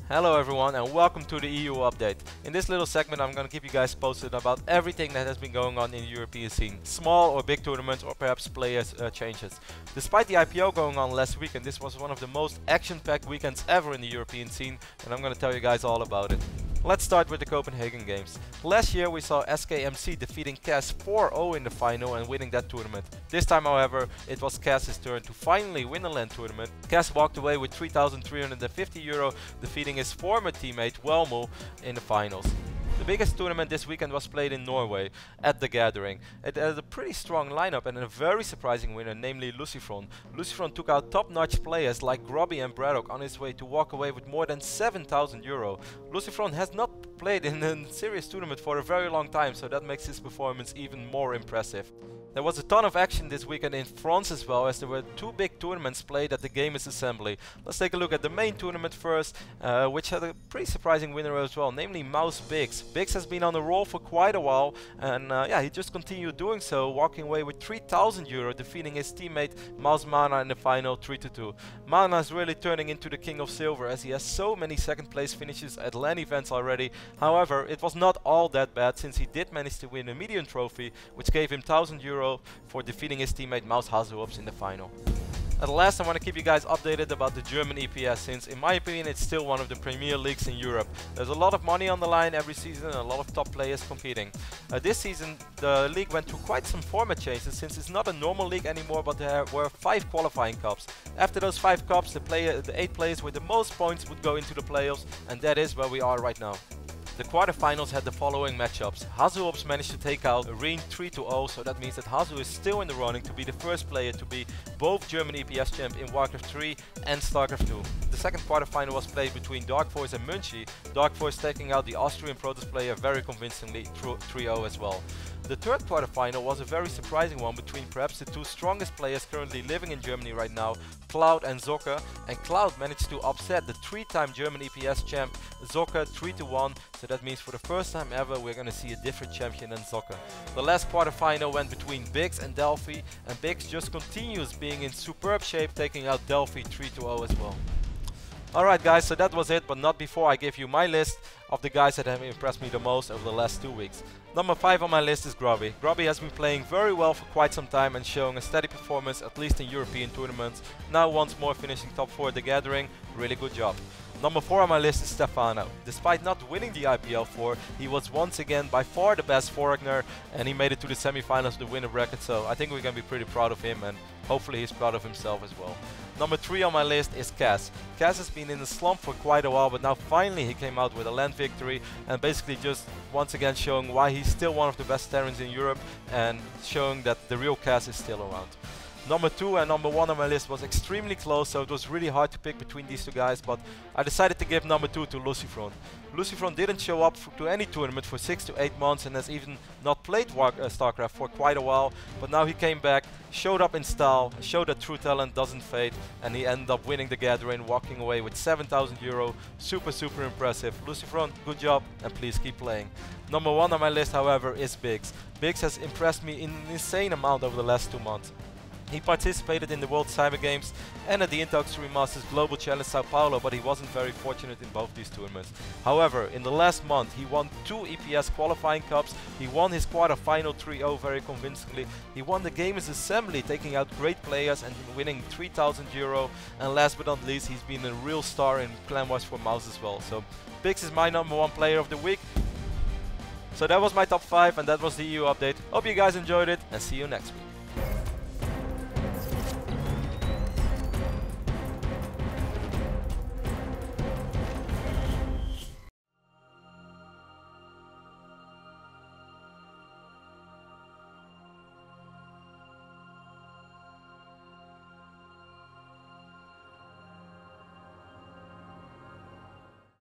Hello everyone and welcome to the EU update. In this little segment I'm going to keep you guys posted about everything that has been going on in the European scene. Small or big tournaments or perhaps players changes. Despite the IPO going on last weekend, this was one of the most action-packed weekends ever in the European scene and I'm going to tell you guys all about it. Let's start with the Copenhagen games. Last year we saw SKMC defeating CAS 4-0 in the final and winning that tournament. This time however it was CAS's turn to finally win a LAN tournament. CAS walked away with €3,350 defeating his former teammate Welmo in the finals. The biggest tournament this weekend was played in Norway, at The Gathering. It had a pretty strong lineup and a very surprising winner, namely Lucifron. Lucifron took out top-notch players like Grobby and Braddock on his way to walk away with more than €7,000. Lucifron has not played in a serious tournament for a very long time, so that makes his performance even more impressive. There was a ton of action this weekend in France as well, as there were two big tournaments played at the Gamers Assembly. Let's take a look at the main tournament first, which had a pretty surprising winner as well, namely Mouse Biggs. Biggs has been on a roll for quite a while, and yeah, he just continued doing so, walking away with €3,000, defeating his teammate Mouse Mana in the final 3-2. Mana is really turning into the king of silver, as he has so many second place finishes at LAN events already. However, it was not all that bad, since he did manage to win a medium trophy, which gave him €1,000 for defeating his teammate Mouse Hazuops in the final. At last, I want to keep you guys updated about the German EPS, since in my opinion it's still one of the premier leagues in Europe. There's a lot of money on the line every season and a lot of top players competing. This season the league went through quite some format changes, since it's not a normal league anymore, but there were 5 qualifying cups. After those 5 cups, the 8 players with the most points would go into the playoffs, and that is where we are right now. The quarterfinals had the following matchups. Hazuops managed to take out Reen 3-0, so that means that Hazu is still in the running to be the first player to be both German EPS champ in Warcraft 3 and StarCraft 2. The second quarterfinal was played between Dark Force and Munchie, Dark Force taking out the Austrian Protoss player very convincingly 3-0 as well. The third quarterfinal was a very surprising one between perhaps the two strongest players currently living in Germany right now, Cloud and Zocke, and Cloud managed to upset the 3-time German EPS champ Zocke 3-1, so that means for the first time ever we're gonna see a different champion than Zocke. The last quarterfinal went between Biggs and Delphi, and Biggs just continues being in superb shape, taking out Delphi 3-0 as well. Alright guys, so that was it, but not before I give you my list of the guys that have impressed me the most over the last 2 weeks. Number 5 on my list is Grobby. Grobby has been playing very well for quite some time and showing a steady performance, at least in European tournaments. Now once more finishing top 4 at The Gathering, really good job. Number 4 on my list is Stefano. Despite not winning the IPL 4, he was once again by far the best foreigner, and he made it to the semi-finals of the winner bracket, so I think we're going to be pretty proud of him, and hopefully he's proud of himself as well. Number 3 on my list is CAS. CAS has been in a slump for quite a while, but now finally he came out with a LAN victory and basically just once again showing why he's still one of the best Terrans in Europe and showing that the real CAS is still around. Number 2 and number 1 on my list was extremely close, so it was really hard to pick between these two guys, but I decided to give number 2 to Lucifron. Lucifron didn't show up to any tournament for 6 to 8 months and has even not played StarCraft for quite a while, but now he came back, showed up in style, showed that true talent doesn't fade, and he ended up winning The Gathering, walking away with €7,000. Super impressive. Lucifron, good job, and please keep playing. Number 1 on my list, however, is Biggs. Biggs has impressed me in an insane amount over the last 2 months. He participated in the World Cyber Games and at the Intel Extreme Masters Global Challenge Sao Paulo, but he wasn't very fortunate in both these tournaments. However, in the last month he won 2 EPS qualifying cups, he won his quarter-final 3-0 very convincingly, he won the Gamers Assembly taking out great players and winning €3,000, and last but not least he's been a real star in Clan Wars for Mouse as well. So Biggs is my number 1 player of the week. So that was my top 5 and that was the EU update. Hope you guys enjoyed it and see you next week.